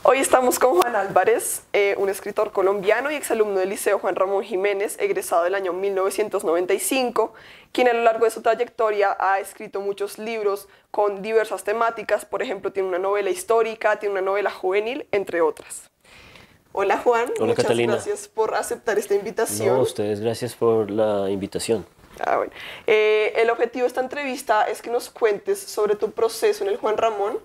Hoy estamos con Juan Álvarez, un escritor colombiano y exalumno del Liceo Juan Ramón Jiménez, egresado del año 1995, quien a lo largo de su trayectoria ha escrito muchos libros con diversas temáticas. Por ejemplo, tiene una novela histórica, tiene una novela juvenil, entre otras. Hola Juan, Hola, muchas Catalina. Gracias por aceptar esta invitación. No, ustedes gracias por la invitación. Bueno. El objetivo de esta entrevista es que nos cuentes sobre tu proceso en el Juan Ramón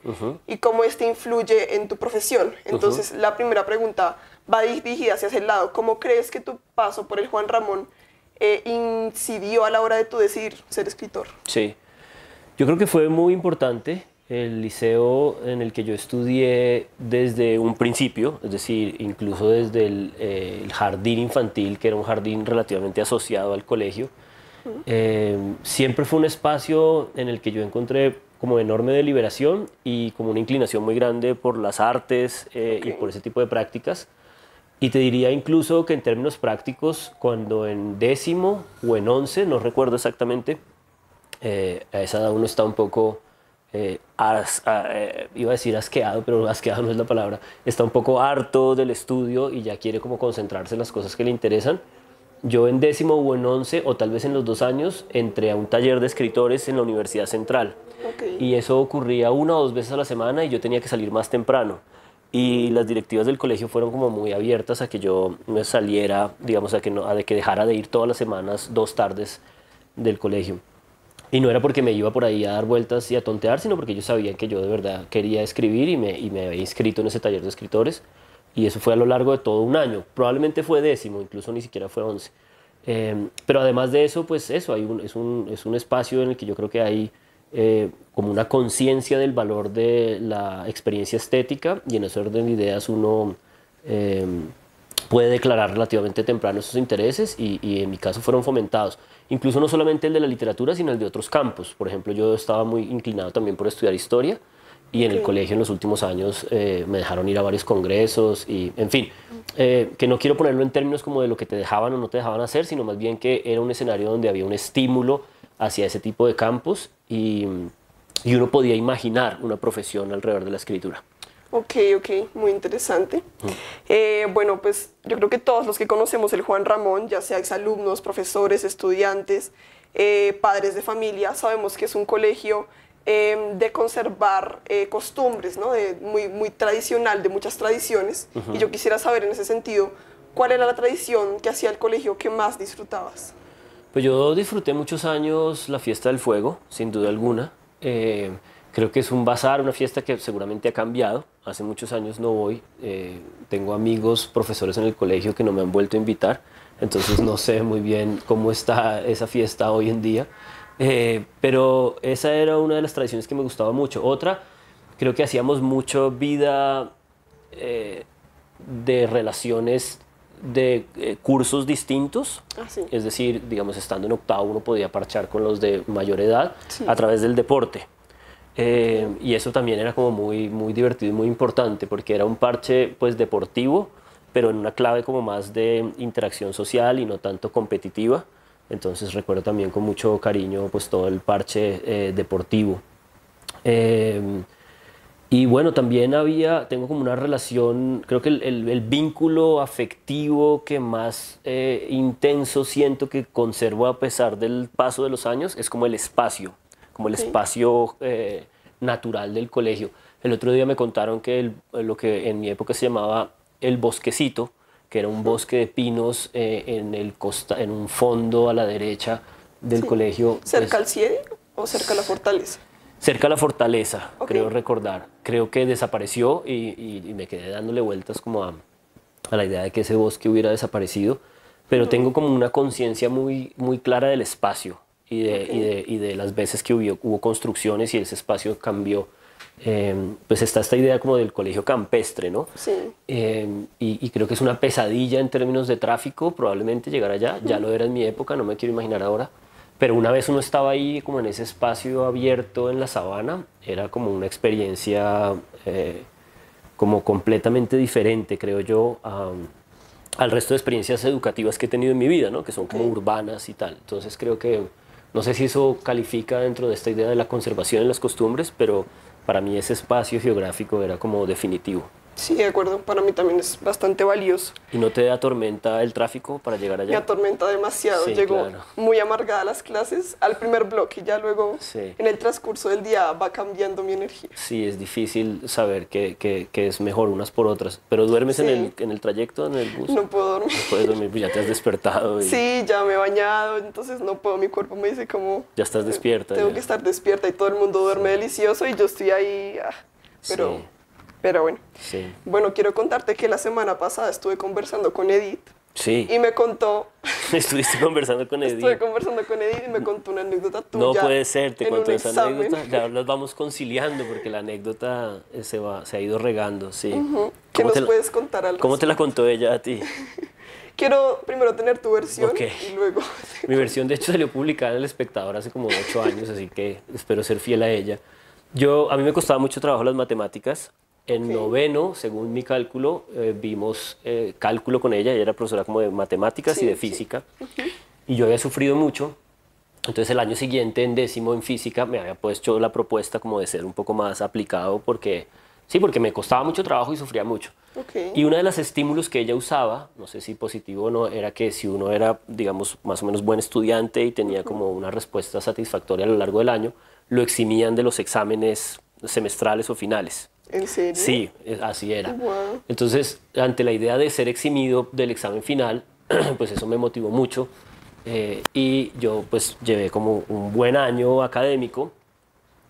y cómo este influye en tu profesión. Entonces, la primera pregunta va dirigida hacia ese lado. ¿Cómo crees que tu paso por el Juan Ramón incidió a la hora de tu decidir ser escritor? Sí, yo creo que fue muy importante el liceo en el que yo estudié desde un principio, es decir, incluso desde el jardín infantil, que era un jardín relativamente asociado al colegio. Siempre fue un espacio en el que yo encontré como enorme deliberación y como una inclinación muy grande por las artes y por ese tipo de prácticas. Y te diría incluso que en términos prácticos, cuando en 10º o en 11, no recuerdo exactamente, a esa edad uno está un poco, iba a decir asqueado, pero asqueado no es la palabra, está un poco harto del estudio y ya quiere como concentrarse en las cosas que le interesan. Yo en 10º o en 11, o tal vez en los 2 años, entré a un taller de escritores en la Universidad Central. Y eso ocurría 1 o 2 veces a la semana y yo tenía que salir más temprano. Y las directivas del colegio fueron como muy abiertas a que yo me saliera, digamos, a que dejara de ir todas las semanas 2 tardes del colegio. Y no era porque me iba por ahí a dar vueltas y a tontear, sino porque ellos sabían que yo de verdad quería escribir y me había inscrito en ese taller de escritores. Y eso fue a lo largo de todo un año. Probablemente fue 10º, incluso ni siquiera fue 11. Pero además de eso, pues eso, es un espacio en el que yo creo que hay como una conciencia del valor de la experiencia estética, y en ese orden de ideas uno puede declarar relativamente temprano esos intereses y en mi caso fueron fomentados. Incluso no solamente el de la literatura, sino el de otros campos. Por ejemplo, yo estaba muy inclinado también por estudiar historia. Y en el colegio en los últimos años me dejaron ir a varios congresos y, en fin, que no quiero ponerlo en términos como de lo que te dejaban o no te dejaban hacer, sino más bien que era un escenario donde había un estímulo hacia ese tipo de campos y uno podía imaginar una profesión alrededor de la escritura. Ok, muy interesante. Bueno, pues yo creo que todos los que conocemos el Juan Ramón, ya sea exalumnos, profesores, estudiantes, padres de familia, sabemos que es un colegio de conservar costumbres, ¿no? Muy tradicional, de muchas tradiciones. Y yo quisiera saber en ese sentido, ¿cuál era la tradición que hacía el colegio que más disfrutabas? Pues yo disfruté muchos años la fiesta del fuego, sin duda alguna. Creo que es un bazar, una fiesta que seguramente ha cambiado. Hace muchos años no voy. Tengo amigos, profesores en el colegio que no me han vuelto a invitar. Entonces no sé muy bien cómo está esa fiesta hoy en día. Pero esa era una de las tradiciones que me gustaba mucho. Otra, creo que hacíamos mucho vida de relaciones de cursos distintos. Sí. Es decir, digamos, estando en 8º uno podía parchar con los de mayor edad a través del deporte. Y eso también era como muy divertido y muy importante porque era un parche pues deportivo, pero en una clave como más de interacción social y no tanto competitiva. Entonces recuerdo también con mucho cariño pues todo el parche deportivo. Y bueno, también tengo como una relación, creo que el vínculo afectivo que más intenso siento que conservo a pesar del paso de los años es como el espacio natural del colegio. El otro día me contaron que lo que en mi época se llamaba el bosquecito, que era un bosque de pinos en un fondo a la derecha del colegio. ¿Cerca al CIEDI o cerca a la fortaleza? Cerca a la fortaleza, creo recordar. Creo que desapareció y me quedé dándole vueltas como a la idea de que ese bosque hubiera desaparecido, pero tengo como una conciencia muy clara del espacio y de las veces que hubo construcciones y ese espacio cambió. Pues está esta idea como del colegio campestre, ¿no? Sí. Y creo que es una pesadilla en términos de tráfico, probablemente llegar allá. Ya lo era en mi época, no me quiero imaginar ahora. Pero una vez uno estaba ahí como en ese espacio abierto en la sabana, era como una experiencia como completamente diferente, creo yo, al resto de experiencias educativas que he tenido en mi vida, ¿no? Que son como urbanas y tal. Entonces creo que, no sé si eso califica dentro de esta idea de la conservación de las costumbres, pero para mí ese espacio geográfico era como definitivo. Sí, de acuerdo, para mí también es bastante valioso. ¿Y no te atormenta el tráfico para llegar Me allá? atormenta demasiado. Sí, Llego claro. muy amargada a las clases, al primer bloque, y ya luego Sí. en el transcurso del día va cambiando mi energía. Sí, es difícil saber que es mejor unas por otras. ¿Pero duermes Sí. en el trayecto, en el bus? No puedo dormir. No puedes dormir, pues ya te has despertado y Sí, ya me he bañado, entonces no puedo, mi cuerpo me dice como... ya estás despierta. Tengo ya. que estar despierta y todo el mundo duerme delicioso y yo estoy ahí, pero, Sí. pero bueno. Sí. Bueno, quiero contarte que la semana pasada estuve conversando con Edith Sí. y me contó, Estuviste conversando con Edith. estuve conversando con Edith y me contó una anécdota tuya. No puede ser, te en contó un esa examen. anécdota. Ya las vamos conciliando porque la anécdota se ha ido regando, sí. ¿Qué ¿Cómo nos te la- puedes contar al ¿Cómo te la respecto? contó ella a ti? Quiero primero tener tu versión Ok. y luego... Mi versión, de hecho, salió publicada en El Espectador hace como 8 años, así que espero ser fiel a ella. A mí me costaba mucho trabajo las matemáticas. En Ok. noveno, según mi cálculo, vimos cálculo con ella. Ella era profesora como de matemáticas y Sí, de sí. física. Y yo había sufrido mucho. Entonces el año siguiente, en décimo en física, me había puesto la propuesta como de ser un poco más aplicado porque, sí, porque me costaba mucho trabajo y sufría mucho. Ok. Y uno de los estímulos que ella usaba, no sé si positivo o no, era que si uno era, digamos, más o menos buen estudiante y tenía como una respuesta satisfactoria a lo largo del año, lo eximían de los exámenes semestrales o finales. ¿En serio? Sí, así era. Wow. Entonces, ante la idea de ser eximido del examen final, pues eso me motivó mucho y yo pues llevé como un buen año académico.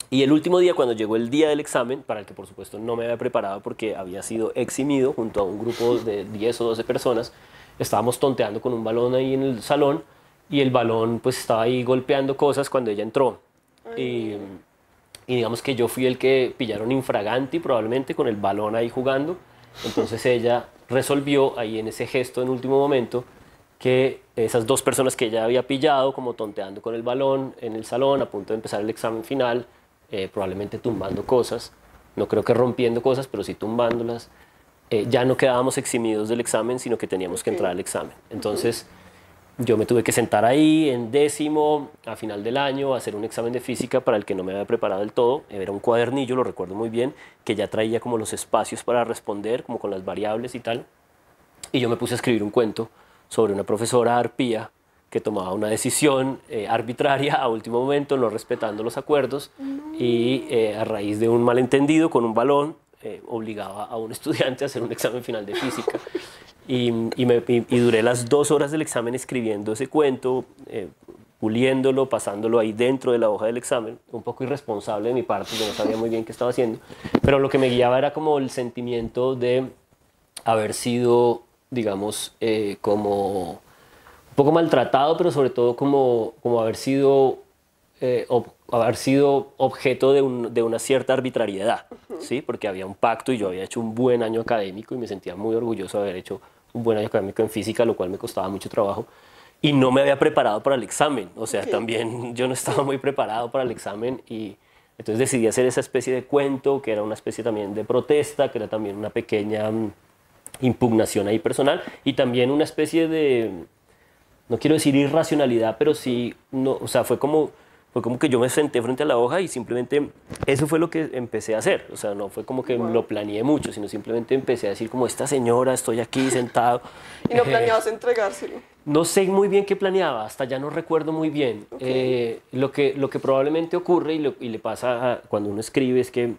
Y el último día, cuando llegó el día del examen, para el que por supuesto no me había preparado porque había sido eximido junto a un grupo de 10 o 12 personas, estábamos tonteando con un balón ahí en el salón y el balón pues estaba ahí golpeando cosas cuando ella entró. Y digamos que yo fui el que pillaron infraganti probablemente con el balón ahí jugando. Entonces ella resolvió ahí en ese gesto en último momento que esas dos personas que ella había pillado como tonteando con el balón en el salón a punto de empezar el examen final, probablemente tumbando cosas, no creo que rompiendo cosas, pero sí tumbándolas, ya no quedábamos eximidos del examen, sino que teníamos que entrar al examen. Entonces yo me tuve que sentar ahí en décimo, a final del año, a hacer un examen de física para el que no me había preparado del todo. Era un cuadernillo, lo recuerdo muy bien, que ya traía como los espacios para responder, como con las variables y tal. Y yo me puse a escribir un cuento sobre una profesora arpía que tomaba una decisión arbitraria a último momento, no respetando los acuerdos, y a raíz de un malentendido con un balón, obligaba a un estudiante a hacer un examen final de física. Y duré las 2 horas del examen escribiendo ese cuento, puliéndolo, pasándolo ahí dentro de la hoja del examen. Un poco irresponsable de mi parte, yo no sabía muy bien qué estaba haciendo, pero lo que me guiaba era como el sentimiento de haber sido, digamos, como un poco maltratado, pero sobre todo como haber sido objeto de una cierta arbitrariedad, ¿sí? Porque había un pacto y yo había hecho un buen año académico y me sentía muy orgulloso de haber hecho un buen año académico en física, lo cual me costaba mucho trabajo. Y no me había preparado para el examen, o sea, también yo no estaba muy preparado para el examen y entonces decidí hacer esa especie de cuento, que era una especie también de protesta, que era también una pequeña impugnación ahí personal y también una especie de, no quiero decir irracionalidad, pero sí, no, o sea, fue como que yo me senté frente a la hoja y simplemente eso fue lo que empecé a hacer. O sea, no fue como que lo planeé mucho, sino simplemente empecé a decir como esta señora, estoy aquí sentado. ¿Y no planeabas entregárselo? No sé muy bien qué planeaba, hasta ya no recuerdo muy bien. Lo que probablemente ocurre y le pasa cuando uno escribe es que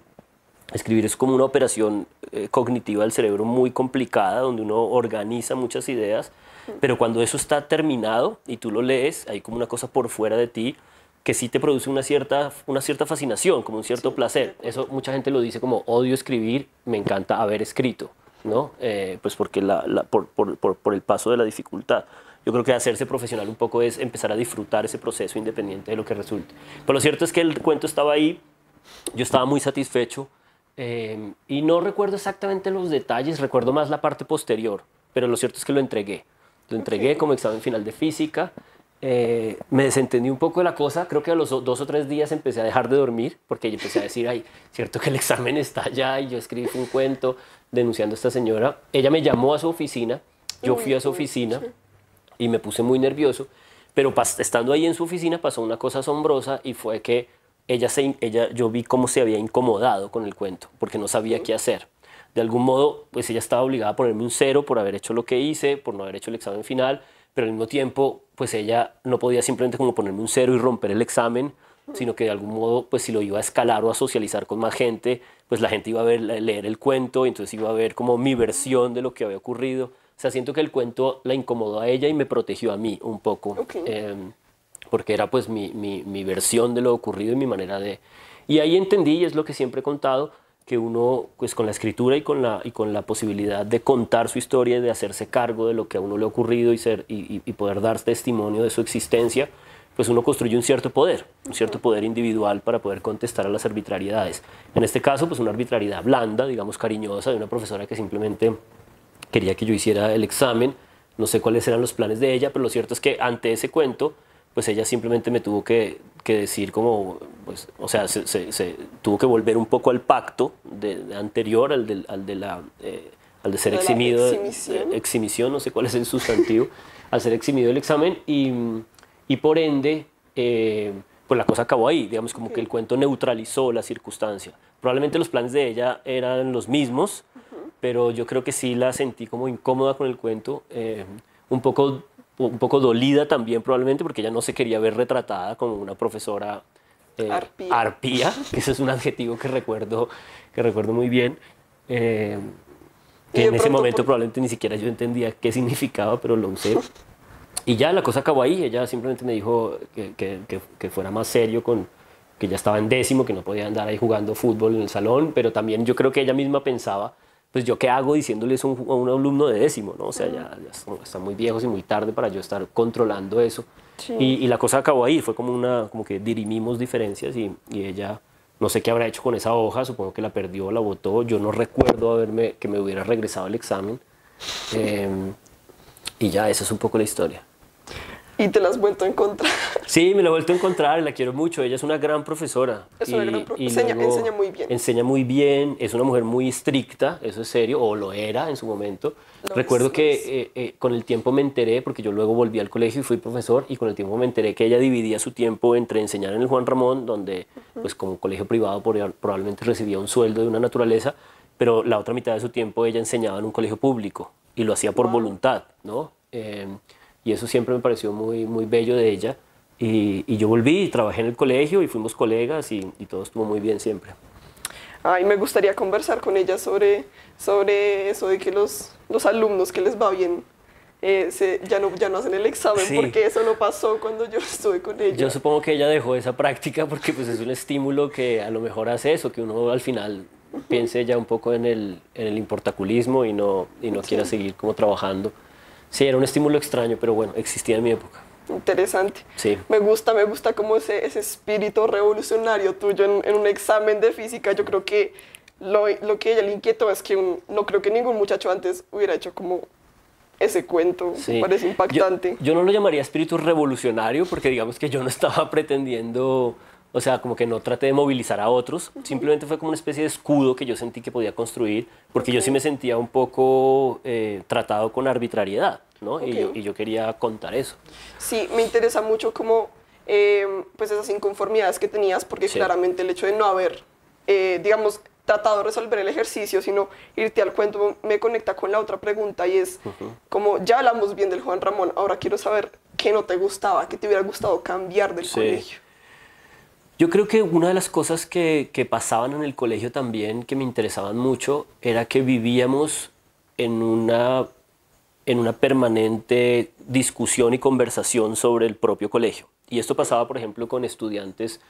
escribir es como una operación cognitiva del cerebro muy complicada, donde uno organiza muchas ideas, pero cuando eso está terminado y tú lo lees, hay como una cosa por fuera de ti que sí te produce una cierta fascinación, como un cierto placer. Eso mucha gente lo dice como odio escribir, me encanta haber escrito, ¿no? Pues porque por el paso de la dificultad. Yo creo que hacerse profesional un poco es empezar a disfrutar ese proceso independiente de lo que resulte. Pero lo cierto es que el cuento estaba ahí, yo estaba muy satisfecho y no recuerdo exactamente los detalles, recuerdo más la parte posterior, pero lo cierto es que lo entregué. Lo entregué como examen final de física. Me desentendí un poco de la cosa, creo que a los 2 o 3 días empecé a dejar de dormir porque yo empecé a decir, ay, cierto que el examen está allá y yo escribí un cuento denunciando a esta señora. Ella me llamó a su oficina, yo fui a su oficina y me puse muy nervioso, pero estando ahí en su oficina pasó una cosa asombrosa y fue que yo vi cómo se había incomodado con el cuento porque no sabía qué hacer. de algún modo, pues ella estaba obligada a ponerme un 0 por haber hecho lo que hice, por no haber hecho el examen final, pero al mismo tiempo, pues ella no podía simplemente como ponerme un 0 y romper el examen, sino que de algún modo, pues si lo iba a escalar o a socializar con más gente, pues la gente iba a ver, leer el cuento, y entonces iba a ver como mi versión de lo que había ocurrido. O sea, siento que el cuento la incomodó a ella y me protegió a mí un poco, porque era pues mi versión de lo ocurrido y mi manera de... Y ahí entendí, y es lo que siempre he contado, que uno, pues con la escritura y con la posibilidad de contar su historia y de hacerse cargo de lo que a uno le ha ocurrido y poder dar testimonio de su existencia, pues uno construye un cierto poder individual para poder contestar a las arbitrariedades. En este caso, pues una arbitrariedad blanda, digamos cariñosa, de una profesora que simplemente quería que yo hiciera el examen. No sé cuáles eran los planes de ella, pero lo cierto es que ante ese cuento, pues ella simplemente me tuvo que decir como, pues, o sea, se tuvo que volver un poco al pacto anterior, al de ser eximido, exhibición, no sé cuál es el sustantivo, al ser eximido del examen y por ende, pues la cosa acabó ahí, digamos como que el cuento neutralizó la circunstancia. Probablemente los planes de ella eran los mismos, pero yo creo que sí la sentí como incómoda con el cuento, un poco dolida también probablemente, porque ella no se quería ver retratada como una profesora arpía, que ese es un adjetivo que recuerdo muy bien, que en ese momento probablemente ni siquiera yo entendía qué significaba, pero lo usé. Y ya la cosa acabó ahí. Ella simplemente me dijo que fuera más serio, que ya estaba en 10º, que no podía andar ahí jugando fútbol en el salón, pero también yo creo que ella misma pensaba, pues yo qué hago diciéndole eso a un alumno de 10º, ¿no? O sea, ya están muy viejos y muy tarde para yo estar controlando eso. Sí. Y la cosa acabó ahí, fue como que dirimimos diferencias y ella, no sé qué habrá hecho con esa hoja, supongo que la perdió, la botó, yo no recuerdo que me hubiera regresado el examen. Y ya, esa es un poco la historia. ¿Y te la has vuelto a encontrar? Sí, me la he vuelto a encontrar, la quiero mucho. Ella es una gran profesora. Enseña muy bien. Enseña muy bien, es una mujer muy estricta, eso es serio, o lo era en su momento. Recuerdo que con el tiempo me enteré, porque yo luego volví al colegio y fui profesor, y con el tiempo me enteré que ella dividía su tiempo entre enseñar en el Juan Ramón, donde pues como colegio privado probablemente recibía un sueldo de una naturaleza, pero la otra mitad de su tiempo ella enseñaba en un colegio público, y lo hacía por voluntad, ¿no? Y eso siempre me pareció muy, muy bello de ella. Y yo volví y trabajé en el colegio y fuimos colegas y todo estuvo muy bien siempre. Ay, me gustaría conversar con ella sobre eso de que los alumnos que les va bien ya no hacen el examen, sí. Porque eso no pasó cuando yo estuve con ella. Yo supongo que ella dejó esa práctica porque pues, es un estímulo que a lo mejor hace eso, que uno al final piense ya un poco en el importaculismo y no quiera seguir como trabajando. Sí, era un estímulo extraño, pero bueno, existía en mi época. Interesante. Sí. Me gusta como ese espíritu revolucionario tuyo en un examen de física. Yo creo que lo que ella le inquietó es que no creo que ningún muchacho antes hubiera hecho como ese cuento. Sí. Me parece impactante. Yo no lo llamaría espíritu revolucionario porque digamos que yo no estaba pretendiendo, o sea, como que no traté de movilizar a otros. Simplemente fue como una especie de escudo que yo sentí que podía construir porque yo sí me sentía un poco tratado con arbitrariedad, ¿no? Y yo quería contar eso. Sí, me interesa mucho como pues esas inconformidades que tenías, porque sí. Claramente el hecho de no haber, digamos, tratado de resolver el ejercicio, sino irte al cuento, me conecta con la otra pregunta y es como ya hablamos bien del Juan Ramón, ahora quiero saber qué no te gustaba, qué te hubiera gustado cambiar del colegio. Yo creo que una de las cosas que pasaban en el colegio también, que me interesaban mucho, era que vivíamos en una permanente discusión y conversación sobre el propio colegio. Y esto pasaba, por ejemplo, con estudiantes,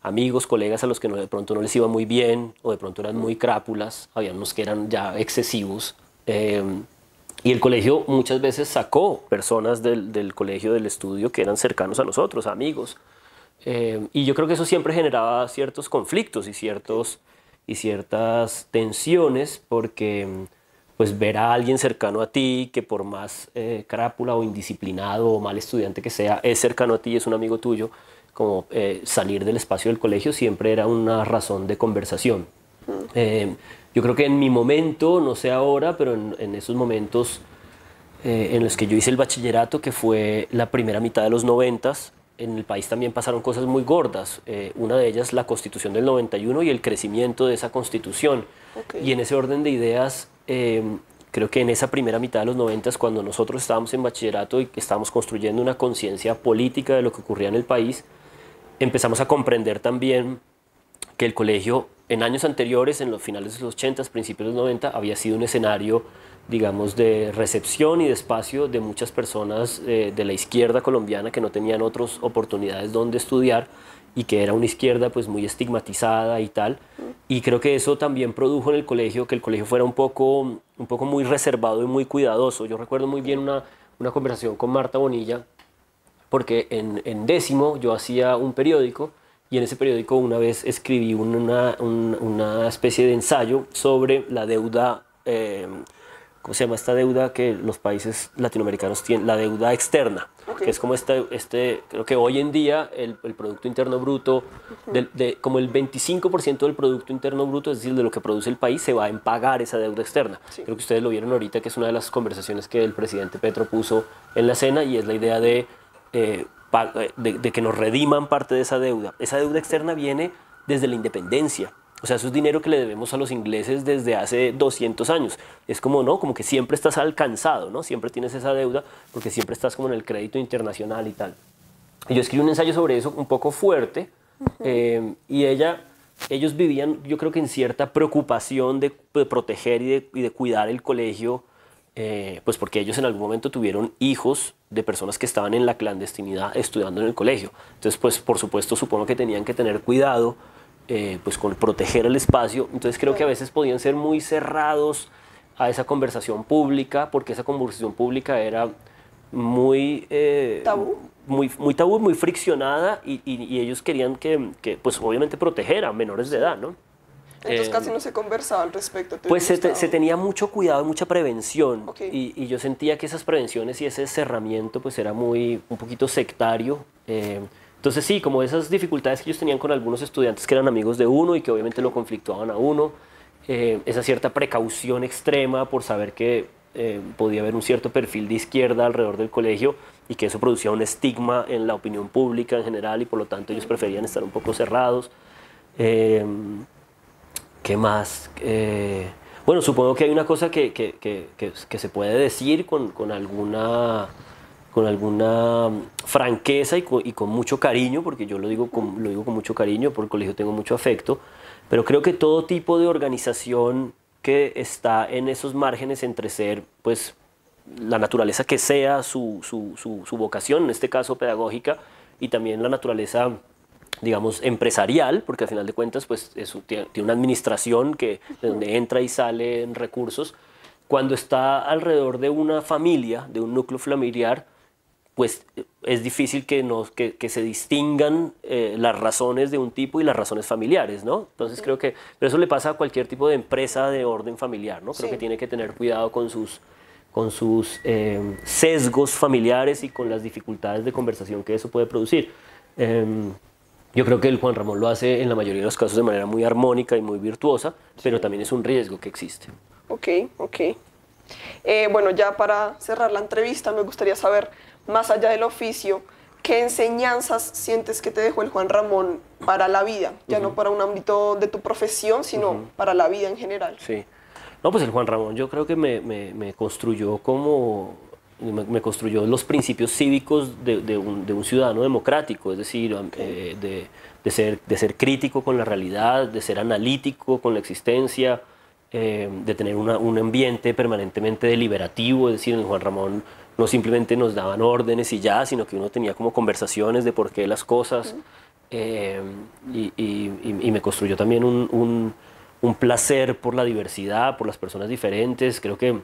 amigos, colegas a los que de pronto no les iba muy bien o de pronto eran muy crápulas, había unos que eran ya excesivos. Y el colegio muchas veces sacó personas del colegio, del estudio, que eran cercanos a nosotros, amigos. Y yo creo que eso siempre generaba ciertos conflictos y ciertas tensiones porque pues ver a alguien cercano a ti que por más crápula o indisciplinado o mal estudiante que sea, es cercano a ti, es un amigo tuyo, como salir del espacio del colegio siempre era una razón de conversación. Yo creo que en mi momento, no sé ahora, pero en esos momentos en los que yo hice el bachillerato, que fue la primera mitad de los 90s, en el país también pasaron cosas muy gordas. Una de ellas, la Constitución del 91 y el crecimiento de esa Constitución. Okay. Y en ese orden de ideas, creo que en esa primera mitad de los 90, cuando nosotros estábamos en bachillerato y que estábamos construyendo una conciencia política de lo que ocurría en el país, empezamos a comprender también que el colegio en años anteriores, en los finales de los 80, principios de los 90, había sido un escenario, digamos, de recepción y de espacio de muchas personas de la izquierda colombiana que no tenían otras oportunidades donde estudiar y que era una izquierda pues muy estigmatizada y tal. Y creo que eso también produjo en el colegio que el colegio fuera un poco muy reservado y muy cuidadoso. Yo recuerdo muy bien una conversación con Marta Bonilla, porque en décimo yo hacía un periódico y en ese periódico una vez escribí una especie de ensayo sobre la deuda, ¿cómo se llama esta deuda que los países latinoamericanos tienen? La deuda externa, Okay. que es como creo que hoy en día el Producto Interno Bruto, como el 25% del Producto Interno Bruto, es decir, de lo que produce el país, se va en pagar esa deuda externa. Sí. Creo que ustedes lo vieron ahorita, que es una de las conversaciones que el presidente Petro puso en la cena, y es la idea de que nos rediman parte de esa deuda. Esa deuda externa viene desde la independencia. O sea, eso es dinero que le debemos a los ingleses desde hace 200 años. Es como, ¿no? Como que siempre estás alcanzado, ¿no? Siempre tienes esa deuda porque siempre estás como en el crédito internacional y tal. Y yo escribí un ensayo sobre eso un poco fuerte, y ellos vivían, yo creo que en cierta preocupación de proteger y de cuidar el colegio, pues porque ellos en algún momento tuvieron hijos de personas que estaban en la clandestinidad estudiando en el colegio. Entonces, pues por supuesto, supongo que tenían que tener cuidado pues con proteger el espacio. Entonces creo que a veces podían ser muy cerrados a esa conversación pública, porque esa conversación pública era muy ¿Tabú? Muy tabú, muy friccionada, y ellos querían que pues obviamente proteger a menores de edad, ¿no? Entonces casi no se conversaba al respecto. Pues se tenía mucho cuidado, mucha prevención, Okay. y yo sentía que esas prevenciones y ese cerramiento pues era un poquito sectario. Entonces sí, como esas dificultades que ellos tenían con algunos estudiantes que eran amigos de uno y que obviamente lo conflictuaban a uno, esa cierta precaución extrema por saber que podía haber un cierto perfil de izquierda alrededor del colegio y que eso producía un estigma en la opinión pública en general, y por lo tanto ellos preferían estar un poco cerrados. ¿Qué más? Bueno, supongo que hay una cosa que se puede decir con alguna franqueza y con mucho cariño, porque yo lo digo con mucho cariño, por el colegio tengo mucho afecto, pero creo que todo tipo de organización que está en esos márgenes entre ser, pues, la naturaleza que sea su vocación, en este caso pedagógica, y también la naturaleza, digamos, empresarial, porque al final de cuentas pues tiene una administración de donde entra y sale en recursos. Cuando está alrededor de una familia, de un núcleo familiar, pues es difícil que se distingan las razones de un tipo y las razones familiares, ¿no? Entonces creo que pero eso le pasa a cualquier tipo de empresa de orden familiar, ¿no? Creo que tiene que tener cuidado con sus sesgos familiares y con las dificultades de conversación que eso puede producir. Yo creo que el Juan Ramón lo hace en la mayoría de los casos de manera muy armónica y muy virtuosa, pero también es un riesgo que existe. Ok. Bueno, ya para cerrar la entrevista me gustaría saber, más allá del oficio, ¿qué enseñanzas sientes que te dejó el Juan Ramón para la vida? Ya no para un ámbito de tu profesión, sino para la vida en general. Sí. No, pues el Juan Ramón yo creo que me construyó me construyó los principios cívicos de un ciudadano democrático, es decir, de ser crítico con la realidad, de ser analítico con la existencia, de tener un ambiente permanentemente deliberativo. Es decir, en el Juan Ramón no simplemente nos daban órdenes y ya, sino que uno tenía como conversaciones de por qué las cosas, y me construyó también un placer por la diversidad, por las personas diferentes. Creo que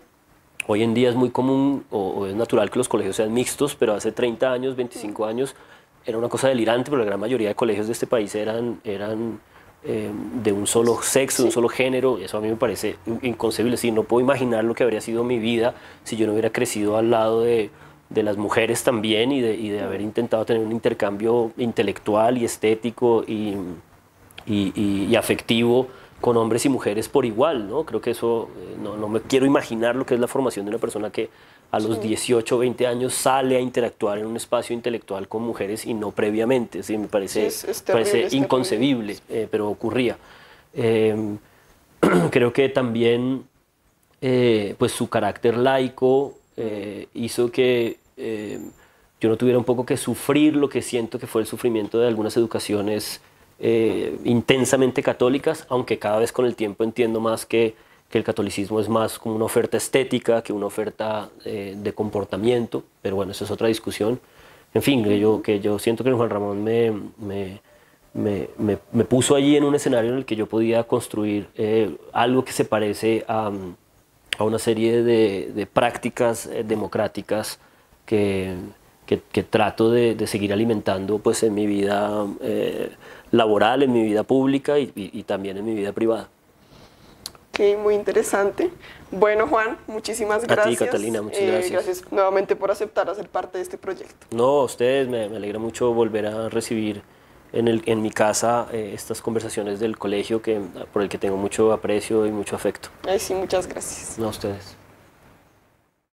hoy en día es muy común o es natural que los colegios sean mixtos, pero hace 30 años, 25 años, era una cosa delirante, pero la gran mayoría de colegios de este país eran de un solo sexo, de un solo género. Eso a mí me parece inconcebible. Sí, no puedo imaginar lo que habría sido mi vida si yo no hubiera crecido al lado de las mujeres también, y de haber intentado tener un intercambio intelectual y estético y afectivo con hombres y mujeres por igual, ¿no? Creo que eso, no me quiero imaginar lo que es la formación de una persona que a los 18 o 20 años sale a interactuar en un espacio intelectual con mujeres y no previamente. ¿Sí? Me parece, Sí, es terrible, parece es terrible. inconcebible, pero ocurría. Creo que también pues su carácter laico hizo que yo no tuviera un poco que sufrir lo que siento que fue el sufrimiento de algunas educaciones intensamente católicas, aunque cada vez con el tiempo entiendo más que el catolicismo es más como una oferta estética que una oferta de comportamiento, pero bueno, eso es otra discusión. En fin, que yo siento que Juan Ramón me puso allí en un escenario en el que yo podía construir algo que se parece a una serie de prácticas democráticas que trato de seguir alimentando pues, en mi vida laboral, en mi vida pública y también en mi vida privada. Ok, muy interesante. Bueno, Juan, muchísimas gracias. A ti, Catalina, muchas gracias. Gracias nuevamente por aceptar hacer parte de este proyecto. No, a ustedes, me alegra mucho volver a recibir en mi casa estas conversaciones del colegio por el que tengo mucho aprecio y mucho afecto. Ay, sí, muchas gracias. No, a ustedes.